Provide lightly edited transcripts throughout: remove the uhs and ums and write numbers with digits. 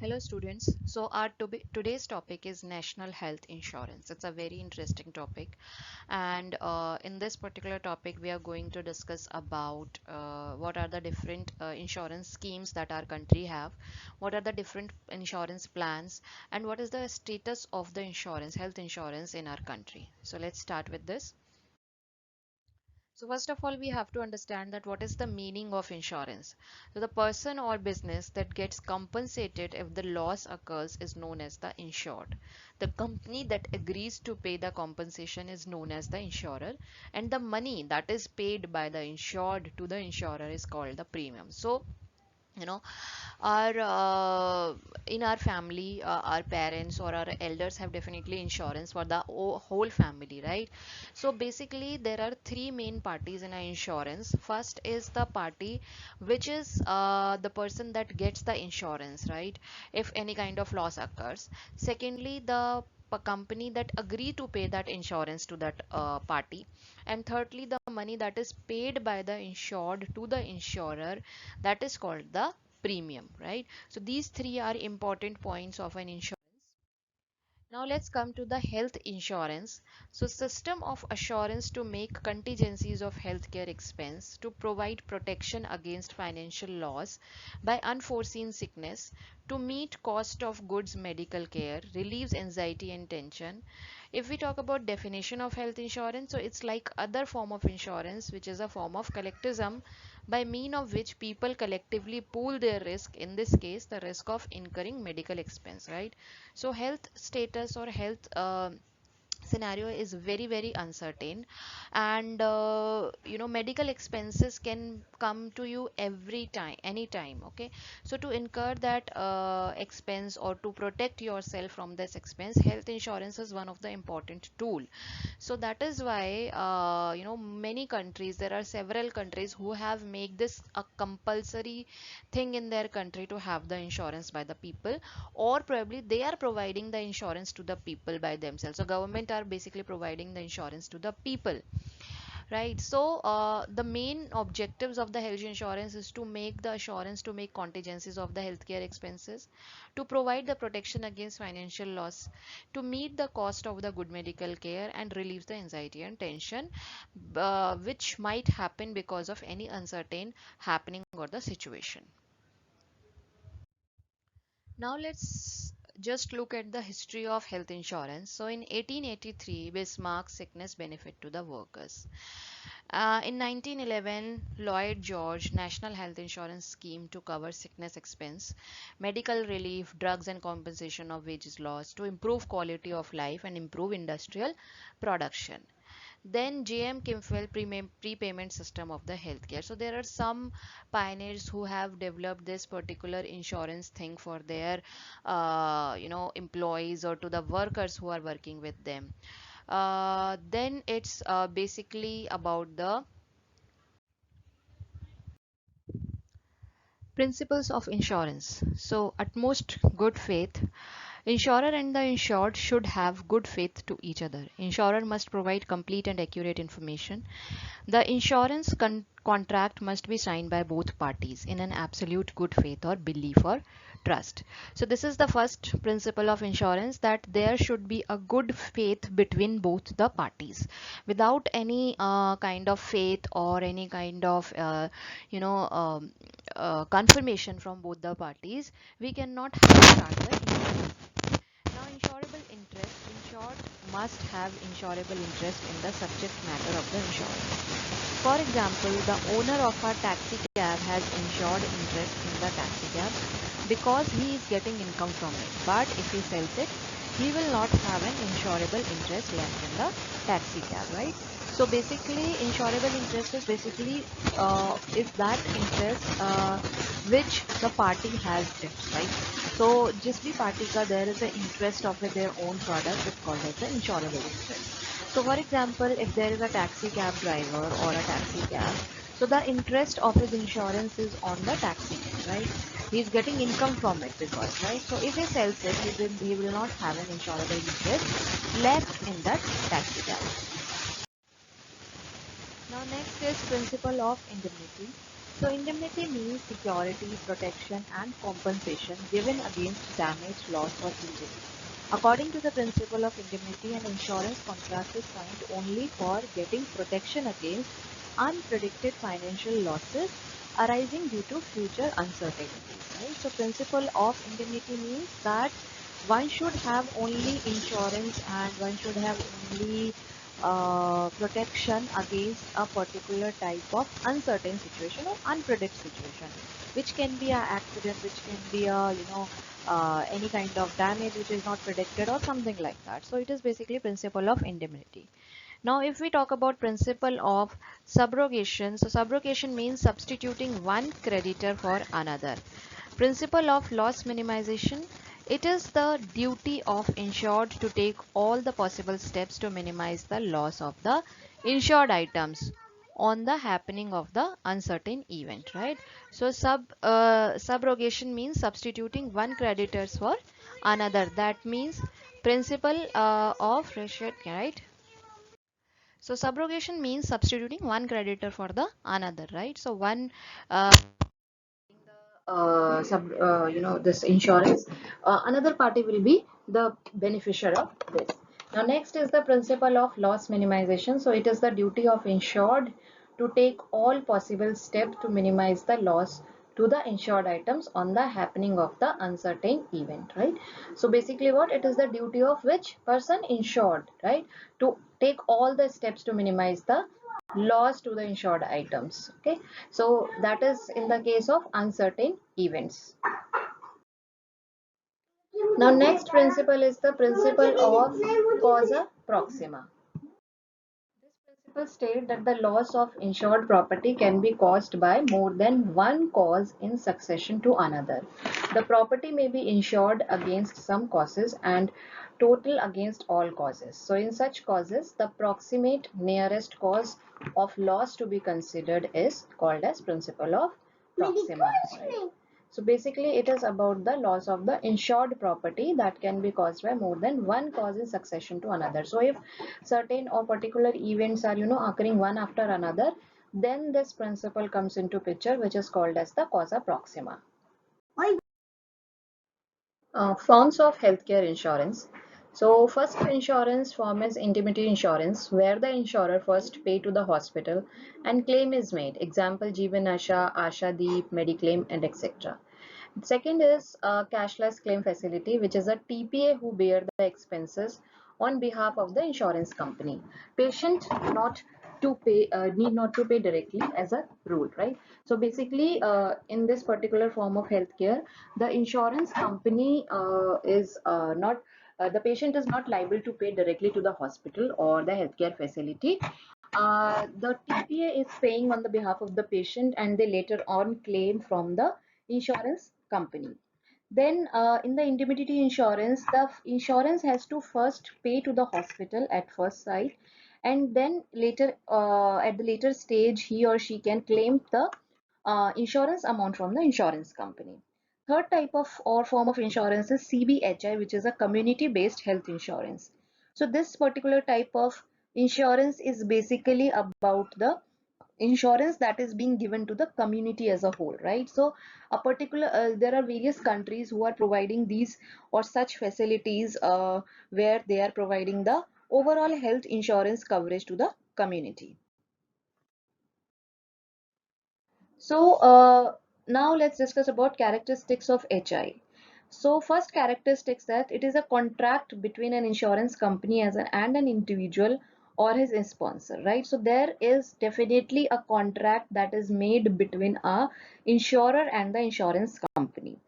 Hello students. So our today's topic is national health insurance. It's a very interesting topic, and in this particular topic we are going to discuss about what are the different insurance schemes that our country have, what are the different insurance plans, and what is the status of the insurance, health insurance in our country. So let's start with this. So first of all, we have to understand that what is the meaning of insurance. So the person or business that gets compensated if the loss occurs is known as the insured. The company that agrees to pay the compensation is known as the insurer, and the money that is paid by the insured to the insurer is called the premium. So you know our in our family, our parents or our elders have definitely insurance for the whole family, right? So basically there are three main parties in our insurance. First is the party which is the person that gets the insurance, right, if any kind of loss occurs. Secondly, the company that agree to pay that insurance to that party. And thirdly, the money that is paid by the insured to the insurer, that is called the premium, right? So these three are important points of an insurance. Now let's come to the health insurance. So system of assurance to make contingencies of healthcare expense to provide protection against financial loss by unforeseen sickness, to meet cost of goods medical care, relieves anxiety and tension. If we talk about definition of health insurance, so it's like other form of insurance which is a form of collectivism by mean of which people collectively pool their risk, in this case the risk of incurring medical expense, right? So health status or health scenario is very uncertain, and medical expenses can come to you every time, anytime. Okay, so to incur that expense or to protect yourself from this expense, health insurance is one of the important tool. So that is why many countries, there are several countries who have made this a compulsory thing in their country to have the insurance by the people, or probably they are providing the insurance to the people by themselves. So government are basically providing the insurance to the people, right? So the main objectives of the health insurance is to make the assurance to make contingencies of the healthcare expenses, to provide the protection against financial loss, to meet the cost of the good medical care, and relieve the anxiety and tension which might happen because of any uncertain happening or the situation. Now let's just look at the history of health insurance. So in 1883, Bismarck sickness benefit to the workers. In 1911, Lloyd George National Health Insurance Scheme to cover sickness expense, medical relief, drugs and compensation of wages lost to improve quality of life and improve industrial production. Then JM Kimfel prepayment system of the healthcare. So there are some pioneers who have developed this particular insurance thing for their employees or to the workers who are working with them. Then it's basically about the principles of insurance. So utmost good faith. Insurer and the insured should have good faith to each other. Insurer must provide complete and accurate information. The insurance contract must be signed by both parties in an absolute good faith or belief or trust. So this is the first principle of insurance, that there should be a good faith between both the parties. Without any kind of faith or any kind of you know confirmation from both the parties, we cannot have start the insurance. Now, insurable interest. Insured must have insurable interest in the subject matter of the insurance. For example, the owner of a taxi cab has insured interest in the taxi cab because he is getting income from it. But if he sells it, he will not have an insurable interest left in the taxi cab, right? So basically, insurable interest is basically is that interest which the party has left, right? So जिस भी party का there is an interest of their own product, it's called as the insurable interest. So for example, if there is a taxi cab driver or a taxi cab, so the interest of his insurance is on the taxi, right? He's getting income from it because, right? So if he sells it, he will not have an insurable interest left in that taxi cab. Now next is principle of indemnity. So indemnity means security, protection and compensation given against damage, loss or injury. According to the principle of indemnity, an insurance contract is signed only for getting protection against unpredicted financial losses arising due to future uncertainties. Right? So principle of indemnity means that one should have only insurance and one should have only protection against a particular type of uncertain situation or unpredictable situation, which can be an accident, which can be a any kind of damage which is not predicted or something like that. So it is basically principle of indemnity. Now if we talk about principle of subrogation, so subrogation means substituting one creditor for another. Principle of loss minimization, it is the duty of insured to take all the possible steps to minimize the loss of the insured items on the happening of the uncertain event, right? So subrogation means substituting one creditors for another. That means principle of ratio, right? So subrogation means substituting one creditor for the another, right? So one this insurance, another party will be the beneficiary of this. Now next is the principle of loss minimization. So it is the duty of insured to take all possible steps to minimize the loss to the insured items on the happening of the uncertain event, right? So basically what it is, the duty of which person? Insured, right, to take all the steps to minimize the loss to the insured items. Okay, so that is in the case of uncertain events. Now next principle is the principle of causa proxima. This principle states that the loss of insured property can be caused by more than one cause in succession to another. The property may be insured against some causes and total against all causes. So in such causes, the proximate nearest cause of loss to be considered is called as principle of proxima. Right? So basically it is about the loss of the insured property that can be caused by more than one cause in succession to another. So if certain or particular events are occurring one after another, then this principle comes into picture, which is called as the causa proxima. Forms of healthcare insurance. So first insurance form is indemnity insurance, where the insurer first pay to the hospital and claim is made. Example, Jeevan Asha, Asha Deep, Mediclaim and etc. Second is cashless claim facility, which is a TPA who bear the expenses on behalf of the insurance company. Patient not to pay need not to pay directly as a rule, right? So basically, in this particular form of healthcare, the insurance company is not the patient is not liable to pay directly to the hospital or the healthcare facility. The TPA is paying on the behalf of the patient and they later on claim from the insurance company. Then in the indemnity insurance, the insurance has to first pay to the hospital at first sight, and then later at the later stage he or she can claim the insurance amount from the insurance company. Third type of or form of insurance is CBHI, which is a community based health insurance. So this particular type of insurance is basically about the insurance that is being given to the community as a whole, right? So a particular there are various countries who are providing these or such facilities where they are providing the overall health insurance coverage to the community. So now let's discuss about characteristics of HI. So first characteristics, that it is a contract between an insurance company and an individual or his sponsor, right? So there is definitely a contract that is made between a insurer and the insurance company.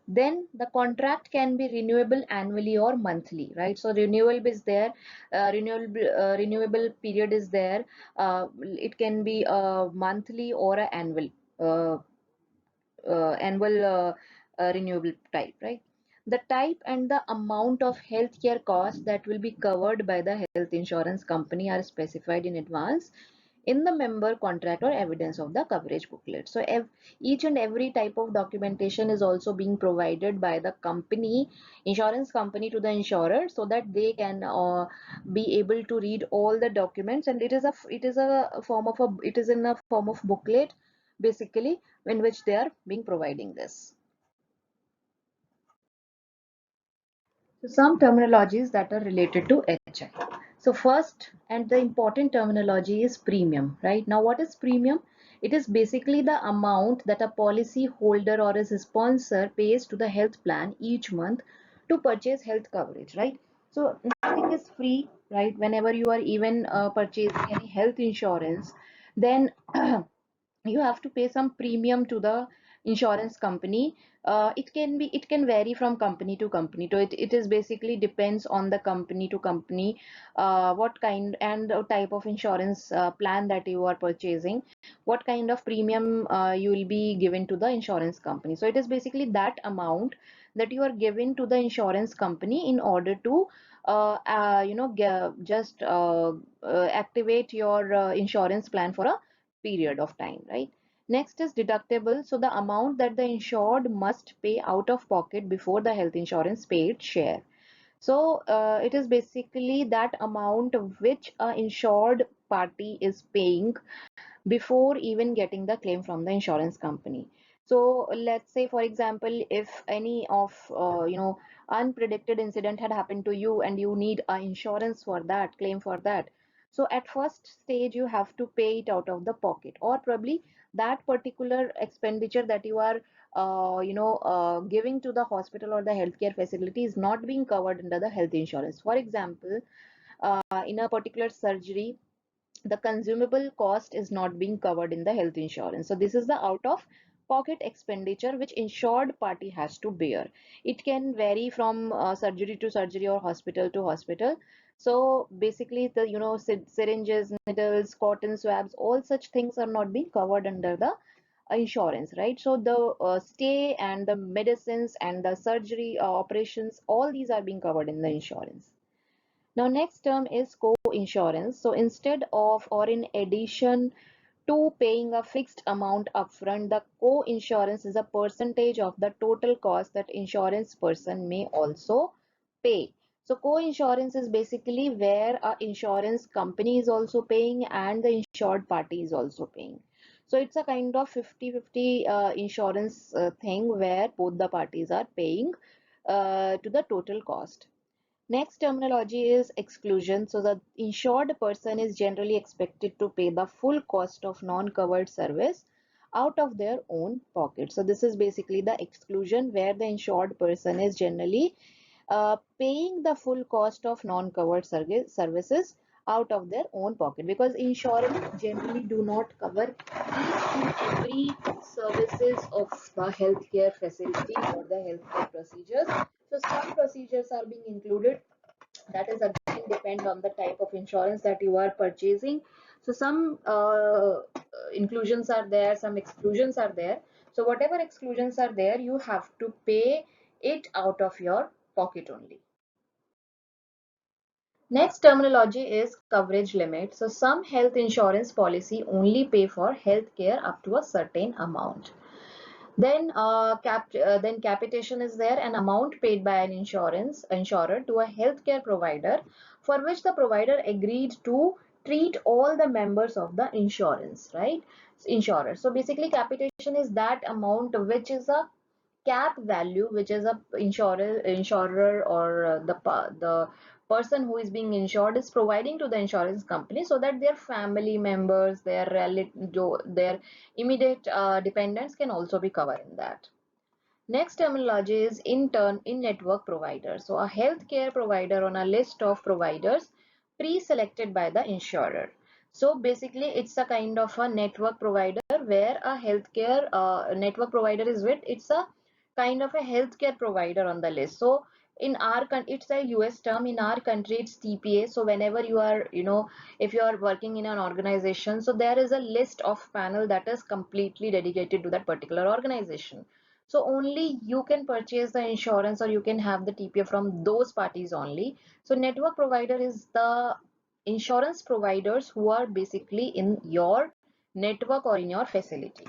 Then the contract can be renewable annually or monthly, right? So renewable is there, renewable period is there. It can be a monthly or a uh, annual renewable type, right? The type and the amount of healthcare costs that will be covered by the health insurance company are specified in advance in the member contract or evidence of the coverage booklet. So each and every type of documentation is also being provided by the company, insurance company, to the insurer, so that they can be able to read all the documents. And it is a form of a it is in a form of booklet basically in which they are being providing this. So some terminologies that are related to HI. So first and the important terminology is premium, right? Now what is premium? It is basically the amount that a policy holder or a sponsor pays to the health plan each month to purchase health coverage, right? So nothing is free, right? Whenever you are even purchasing any health insurance, then you have to pay some premium to the insurance company. It can vary from company to company, so it is basically depends on the company to company, what kind and type of insurance plan that you are purchasing, what kind of premium you will be given to the insurance company. So it is basically that amount that you are given to the insurance company in order to just activate your insurance plan for a period of time, right? Next is deductible. So the amount that the insured must pay out of pocket before the health insurance paid share. So it is basically that amount which a insured party is paying before even getting the claim from the insurance company. So let's say, for example, if any of unpredicted incident had happened to you and you need a insurance for that, claim for that. So at first stage you have to pay it out of the pocket, or probably that particular expenditure that you are giving to the hospital or the healthcare facility is not being covered under the health insurance. For example, in a particular surgery, the consumable cost is not being covered in the health insurance. So this is the out of pocket expenditure which insured party has to bear. It can vary from surgery to surgery or hospital to hospital. So basically the syringes, needles, cotton swabs, all such things are not being covered under the insurance, right? So the stay and the medicines and the surgery operations, all these are being covered in the insurance. Now, next term is co-insurance. So instead of or in addition to paying a fixed amount upfront, the co-insurance is a percentage of the total cost that insurance person may also pay. So co-insurance is basically where a insurance company is also paying and the insured party is also paying. So it's a kind of 50-50 insurance thing where both the parties are paying to the total cost. Next terminology is exclusion. So the insured person is generally expected to pay the full cost of non-covered service out of their own pocket. So this is basically the exclusion where the insured person is generally paying the full cost of non-covered services out of their own pocket, because insurance generally do not cover each and every services of the healthcare facility or the healthcare procedures. So some procedures are being included, that is again depend on the type of insurance that you are purchasing. So some inclusions are there, some exclusions are there. So whatever exclusions are there, you have to pay it out of your pocket only. Next terminology is coverage limit. So some health insurance policy only pay for health care up to a certain amount. Then capitation is there, an amount paid by an insurer to a healthcare provider for which the provider agreed to treat all the members of the insurance, right? Insurer. So basically, capitation is that amount which is a cap value, which is a insurer or the person who is being insured is providing to the insurance company so that their family members, their immediate dependents can also be covered in that. Next terminology is in-network provider. So a healthcare provider on a list of providers pre-selected by the insurer. So basically it's a kind of a network provider where a healthcare network provider is with, it's a kind of a healthcare provider on the list. So in our country, it's a US term. In our country, it's TPA. So whenever you are, if you are working in an organization, so there is a list of panel that is completely dedicated to that particular organization. So only you can purchase the insurance or you can have the TPA from those parties only. So network provider is the insurance providers who are basically in your network or in your facility.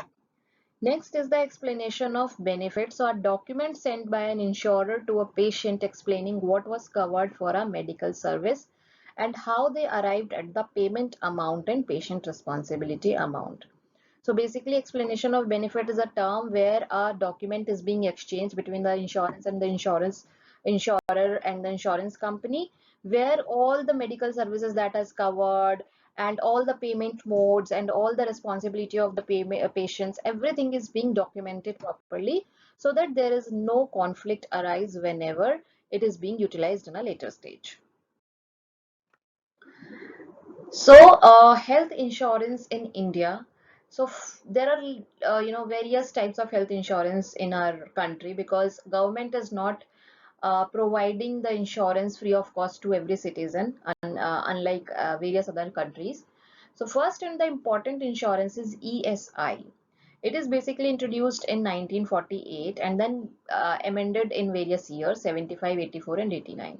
Next is the explanation of benefits. So a document sent by an insurer to a patient explaining what was covered for a medical service and how they arrived at the payment amount and patient responsibility amount. So basically, explanation of benefit is a term where a document is being exchanged between the insurance and the insurer and the insurance company, where all the medical services that is covered and all the payment modes and all the responsibility of the patients, everything is being documented properly so that there is no conflict arise whenever it is being utilized in a later stage. So, health insurance in India. So there are various types of health insurance in our country because government is not providing the insurance free of cost to every citizen, unlike various other countries. So first and the important insurance is ESI. It is basically introduced in 1948 and then amended in various years 75, 84, and 89.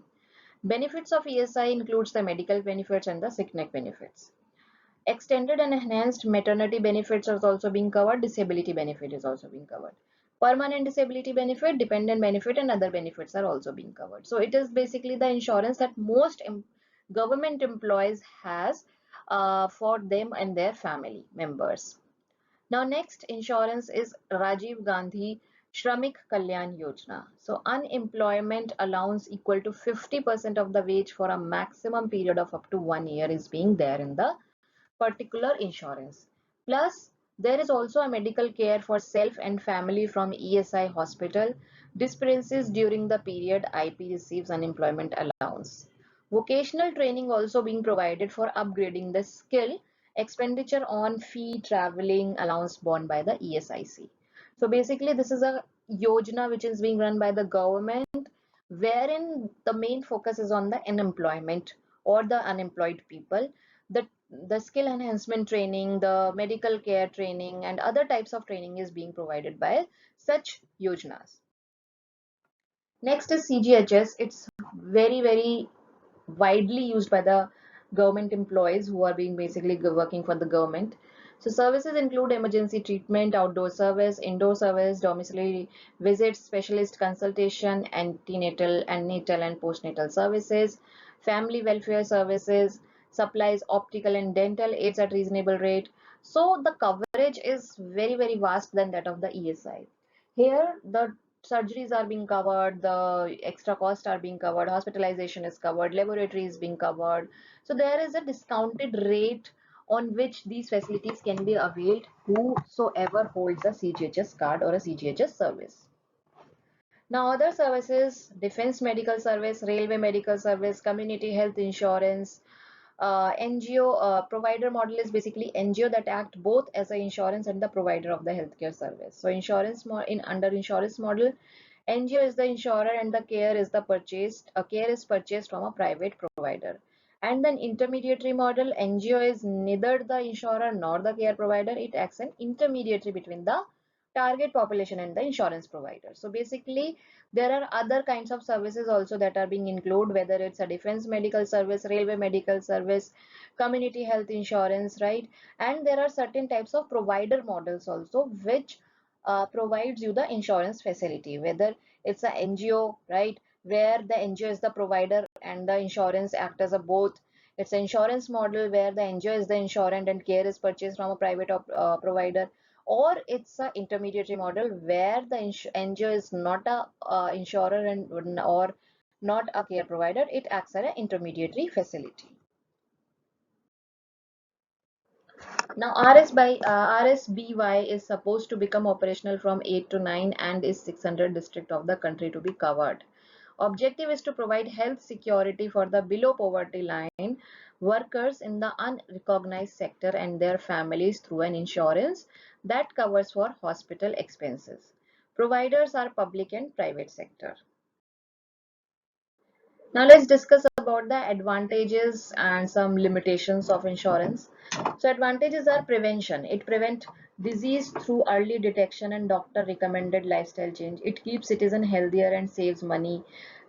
Benefits of ESI includes the medical benefits and the sickness benefits. Extended and enhanced maternity benefits are also being covered. Disability benefit is also being covered. Permanent disability benefit, dependent benefit, and other benefits are also being covered. So it is basically the insurance that most government employees has for them and their family members. Now next insurance is Rajiv Gandhi Shramik Kalyan Yojana. So unemployment allowance equal to 50% of the wage for a maximum period of up to 1 year is being there in the particular insurance. Plus, there is also a medical care for self and family from ESI hospital. Disappearances during the period IP receives unemployment allowance. Vocational training also being provided for upgrading the skill. Expenditure on fee traveling allowance borne by the ESIC. So basically, this is a yojana which is being run by the government, wherein the main focus is on the unemployment or the unemployed people. The skill enhancement training, the medical care training, and other types of training is being provided by such yojanas. Next is CGHS. It's very widely used by the government employees who are being basically working for the government. So services include emergency treatment, outdoor service, indoor service, domiciliary visits, specialist consultation, antenatal and natal and postnatal services, family welfare services, supplies optical and dental aids at reasonable rate. So the coverage is very vast than that of the ESI. Here the surgeries are being covered, the extra costs are being covered, hospitalization is covered, laboratory is being covered. So there is a discounted rate on which these facilities can be availed whosoever holds a CGHS card or a CGHS service. Now other services, defense medical service, railway medical service, community health insurance, NGO provider model is basically NGO that act both as an insurance and the provider of the healthcare service. So insurance in under insurance model, NGO is the insurer and the care is the care is purchased from a private provider. And then intermediary model, NGO is neither the insurer nor the care provider. It acts an intermediary between the target population and the insurance provider. So basically, there are other kinds of services also that are being included, whether it's a defense medical service, railway medical service, community health insurance, right? And there are certain types of provider models also, which provides you the insurance facility, whether it's a NGO, right, where the NGO is the provider and the insurance act as a both. It's an insurance model where the NGO is the insurance and care is purchased from a private provider, or it's a intermediary model where the NGO is not a insurer and or not a care provider. It acts as an intermediary facility. Now RSBY is supposed to become operational from 8 to 9 and is 600 district of the country to be covered. Objective is to provide health security for the below poverty line workers in the unrecognized sector and their families through an insurance that covers for hospital expenses. Providers are public and private sector. Now let's discuss about the advantages and some limitations of insurance. So advantages are prevention. It prevents disease through early detection and doctor recommended lifestyle change. It keeps citizen healthier and saves money.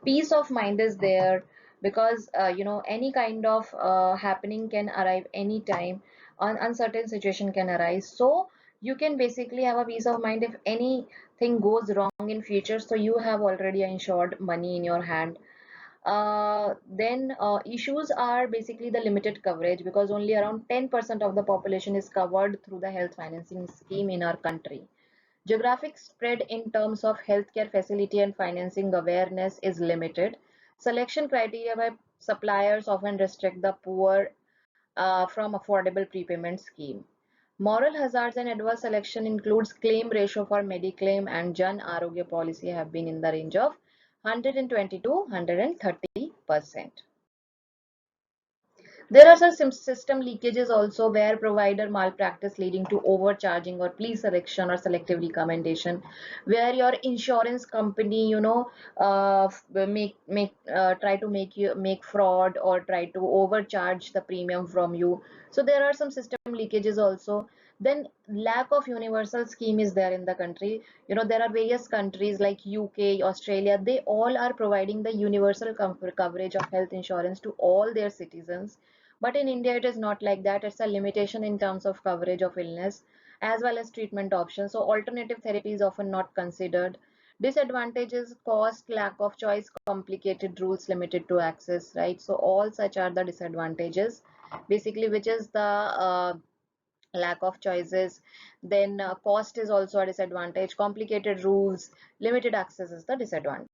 Peace of mind is there because any kind of happening can arrive anytime. Uncertain situation can arise. So you can basically have a peace of mind if anything goes wrong in future. So you have already insured money in your hand. Then issues are basically the limited coverage, because only around 10% of the population is covered through the health financing scheme in our country. Geographic spread in terms of healthcare facility and financing awareness is limited. Selection criteria by suppliers often restrict the poor from affordable prepayment scheme. Moral hazards and adverse selection includes claim ratio for Mediclaim and Jan Arogya policy have been in the range of 120 to 130%. There are some system leakages also, where provider malpractice leading to overcharging or pre-selection or selective recommendation, where your insurance company, try to make fraud or try to overcharge the premium from you. So there are some system leakages also. Then lack of universal scheme is there in the country. There are various countries like UK, Australia, they all are providing the universal coverage of health insurance to all their citizens, but in India, it is not like that. It's a limitation in terms of coverage of illness as well as treatment options. So alternative therapy is often not considered. Disadvantages: cost, lack of choice, complicated rules, limited to access, right? So all such are the disadvantages, basically, which is the lack of choices. Then cost is also a disadvantage. Complicated rules, limited access is the disadvantage.